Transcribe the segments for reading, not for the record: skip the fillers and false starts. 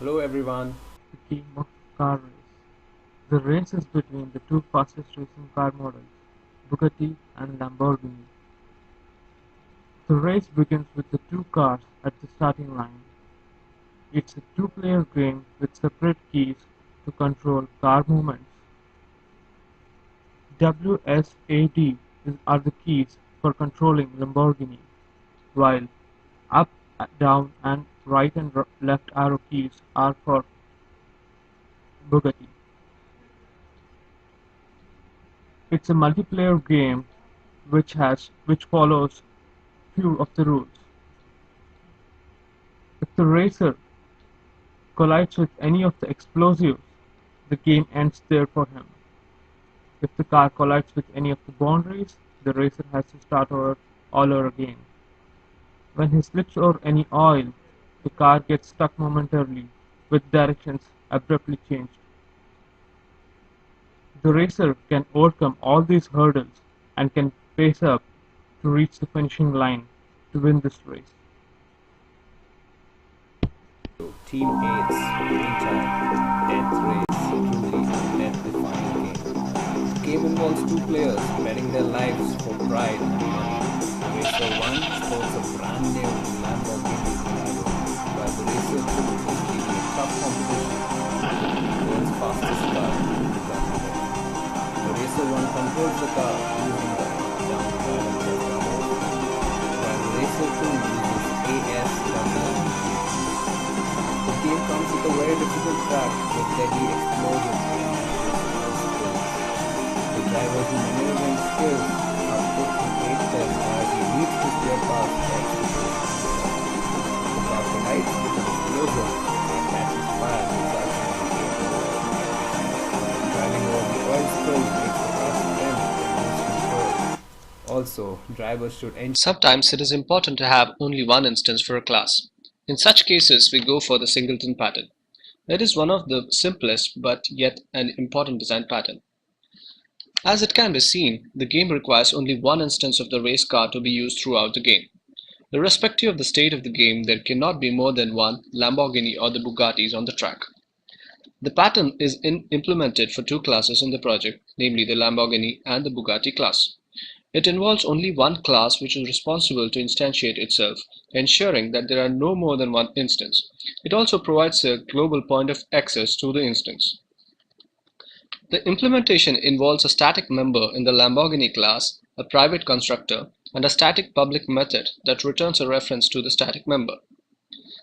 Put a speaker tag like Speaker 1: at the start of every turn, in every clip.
Speaker 1: Hello everyone.
Speaker 2: The game of car race. The race is between the two fastest racing car models, Bugatti and Lamborghini. The race begins with the two cars at the starting line. It's a two-player game with separate keys to control car movements. WSAD are the keys for controlling Lamborghini, while up, down and right and left arrow keys are for Bugatti. It's a multiplayer game which follows few of the rules. If the racer collides with any of the explosives, the game ends there for him. If the car collides with any of the boundaries, the racer has to start all over again. When he slips over any oil, the car gets stuck momentarily, with directions abruptly changed. The racer can overcome all these hurdles and can pace up to reach the finishing line to win this race.
Speaker 1: Team 8's winning time, 10th race, truly a death-defying game. The game involves two players betting their lives for pride and money. Racer 1 sports a brand new Lamborghini Gallardo, while the Racer 2 is dealing a tough competition with the world's fastest car, Bugatti. The Racer 1 controls the car using the up-down dial adjustment, while the Racer 2 uses ASW. The game comes with a very difficult track with deadly explosions and dangerous spills. The driver's maneuvering skills are put to great test as he needs to steer past the obstacles on the track. The car collides with an explosion and catches fire, resulting in the game over. Driving over the oil spill makes the car spin and lose control. Also, drivers should ensure
Speaker 3: Sometimes it is important to have only one instance for a class. In such cases, we go for the singleton pattern. It is one of the simplest but yet an important design pattern. As it can be seen, the game requires only one instance of the race car to be used throughout the game. Irrespective of the state of the game, there cannot be more than one Lamborghini or the Bugattis on the track. The pattern is implemented for two classes in the project, namely the Lamborghini and the Bugatti class. It involves only one class which is responsible to instantiate itself, ensuring that there are no more than one instance. It also provides a global point of access to the instance. The implementation involves a static member in the Lamborghini class, a private constructor, and a static public method that returns a reference to the static member.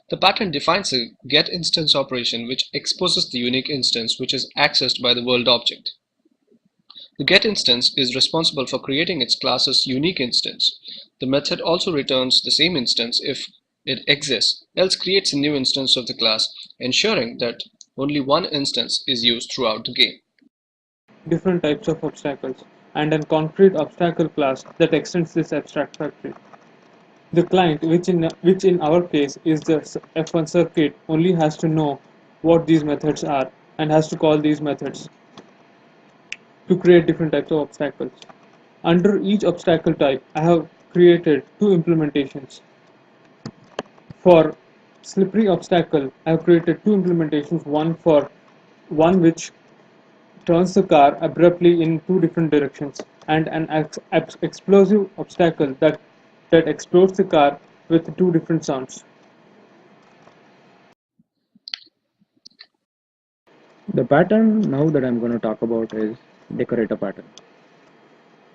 Speaker 3: The pattern defines a getInstance operation which exposes the unique instance which is accessed by the world object. The getInstance is responsible for creating its class's unique instance. The method also returns the same instance if it exists, else creates a new instance of the class, ensuring that only one instance is used throughout the game.
Speaker 2: Different types of obstacles, and a concrete obstacle class that extends this abstract factory. The client, which in our case is the F1 circuit, only has to know what these methods are and has to call these methods to create different types of obstacles. Under each obstacle type, I have created two implementations. For slippery obstacle, I have created two implementations, one which turns the car abruptly in two different directions, and an explosive obstacle that explodes the car with two different sounds.
Speaker 4: The pattern now that I'm going to talk about is decorator pattern.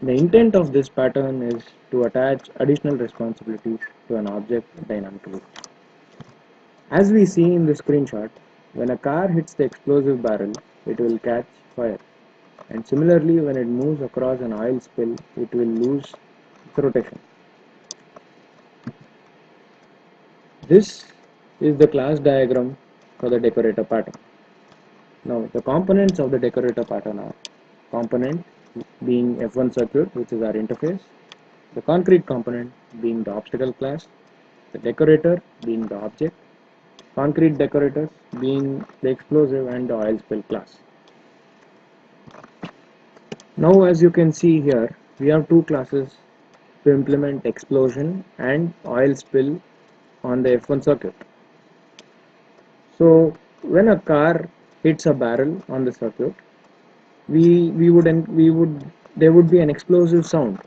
Speaker 4: The intent of this pattern is to attach additional responsibilities to an object dynamically. As we see in the screenshot, when a car hits the explosive barrel, it will catch fire. And similarly, when it moves across an oil spill, it will lose its rotation. This is the class diagram for the decorator pattern. Now, the components of the decorator pattern are component being F1 circuit, which is our interface, the concrete component being the obstacle class, the decorator being the object, concrete decorators being the explosive and the oil spill class. Now, as you can see here, we have two classes to implement explosion and oil spill on the F1 circuit. So, when a car hits a barrel on the circuit, we would there would be an explosive sound.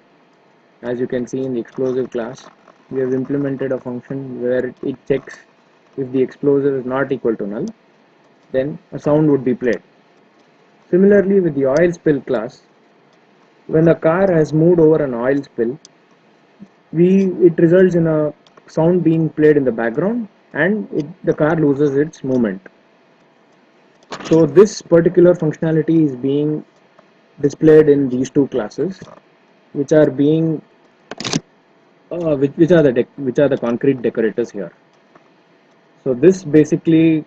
Speaker 4: As you can see in the explosive class, we have implemented a function where it checks if the explosive is not equal to null, then a sound would be played. Similarly, with the oil spill class, when a car has moved over an oil spill, it results in a sound being played in the background, and the car loses its movement. So this particular functionality is being displayed in these two classes, which are being which are the concrete decorators here. So this basically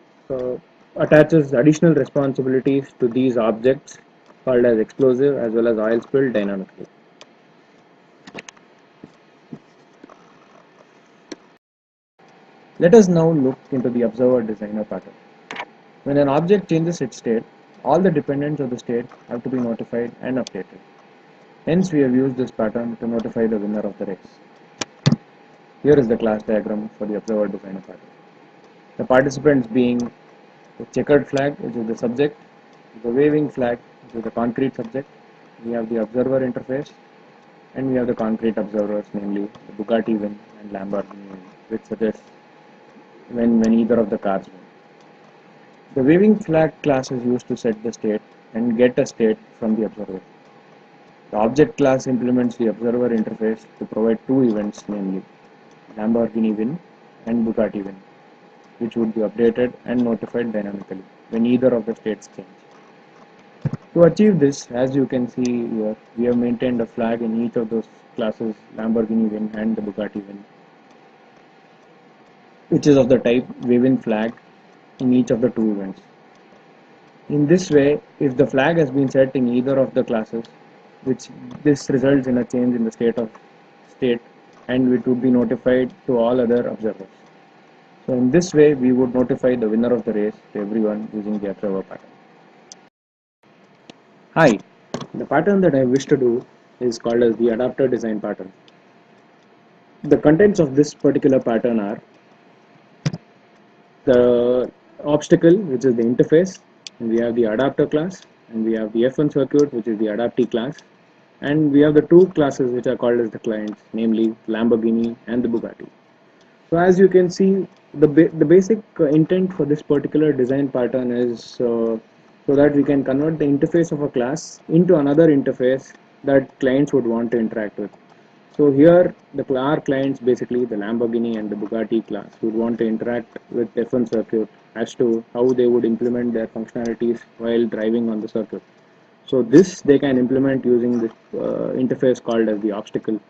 Speaker 4: attaches additional responsibilities to these objects called as explosive as well as oil spill dynamically. Let us now look into the observer designer pattern. When an object changes its state, all the dependents of the state have to be notified and updated. Hence, we have used this pattern to notify the winner of the race. Here is the class diagram for the observer designer pattern. The participants being the checkered flag, which is the subject, the waving flag, which is the concrete subject, we have the observer interface, and we have the concrete observers, namely the Bugatti win and Lamborghini win, which suggests when either of the cars win. The waving flag class is used to set the state and get a state from the observer. The object class implements the observer interface to provide two events, namely Lamborghini win and Bugatti win, which would be updated and notified dynamically when either of the states change. To achieve this, as you can see here, we have maintained a flag in each of those classes, Lamborghini win and the Bugatti win, which is of the type waving flag in each of the two events. In this way, if the flag has been set in either of the classes, which this results in a change in the state, and it would be notified to all other observers. So in this way, we would notify the winner of the race to everyone using the observer pattern. Hi, the pattern that I wish to do is called as the adapter design pattern. The contents of this particular pattern are the obstacle, which is the interface, and we have the adapter class, and we have the F1 circuit, which is the adaptee class, and we have the two classes which are called as the clients, namely Lamborghini and the Bugatti. So as you can see, the basic intent for this particular design pattern is so that we can convert the interface of a class into another interface that clients would want to interact with. So here, our clients, basically the Lamborghini and the Bugatti class, would want to interact with F1 circuit as to how they would implement their functionalities while driving on the circuit. So this they can implement using this interface called as the obstacle.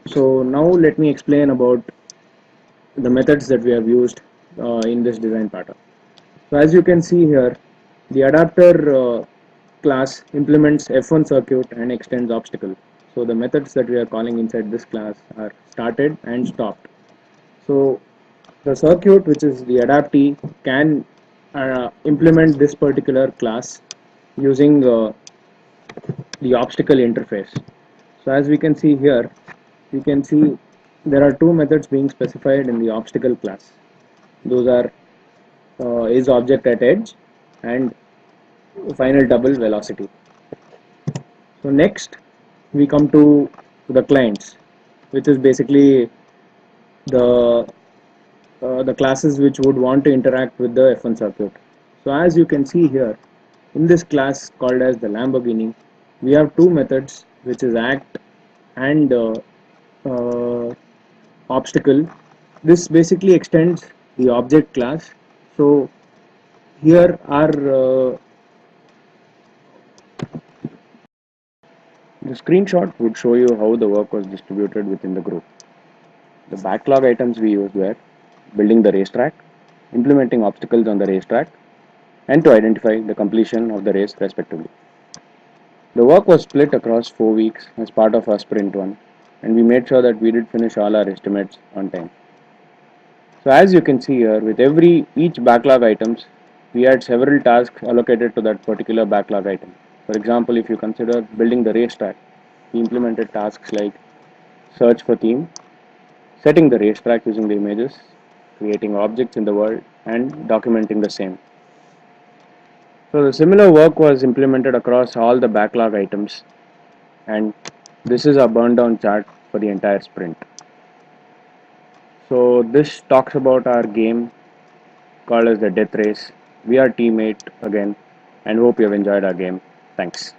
Speaker 4: So now let me explain about the methods that we have used in this design pattern. So as you can see here, the adapter class implements F1 circuit and extends obstacle. So the methods that we are calling inside this class are started and stopped. So the circuit, which is the adaptee, can implement this particular class using the obstacle interface. So as we can see here, you can see there are two methods being specified in the obstacle class. Those are is object at edge and final double velocity. So next we come to the clients, which is basically the the classes which would want to interact with the F1 circuit. So as you can see here, in this class called as the Lamborghini, we have two methods, which is act and uh, obstacle. This basically extends the object class. So here are the screenshot would show you how the work was distributed within the group. The backlog items we used were building the racetrack, implementing obstacles on the racetrack, and to identify the completion of the race respectively. The work was split across 4 weeks as part of our sprint 1, and we made sure that we did finish all our estimates on time. So as you can see here, with each backlog items, we had several tasks allocated to that particular backlog item. For example, if you consider building the racetrack, we implemented tasks like search for theme, setting the racetrack using the images, creating objects in the world, and documenting the same. So the similar work was implemented across all the backlog items, and this is a burn down chart for the entire sprint. So this talks about our game called as the death race. We are teammate again and hope you have enjoyed our game. Thanks.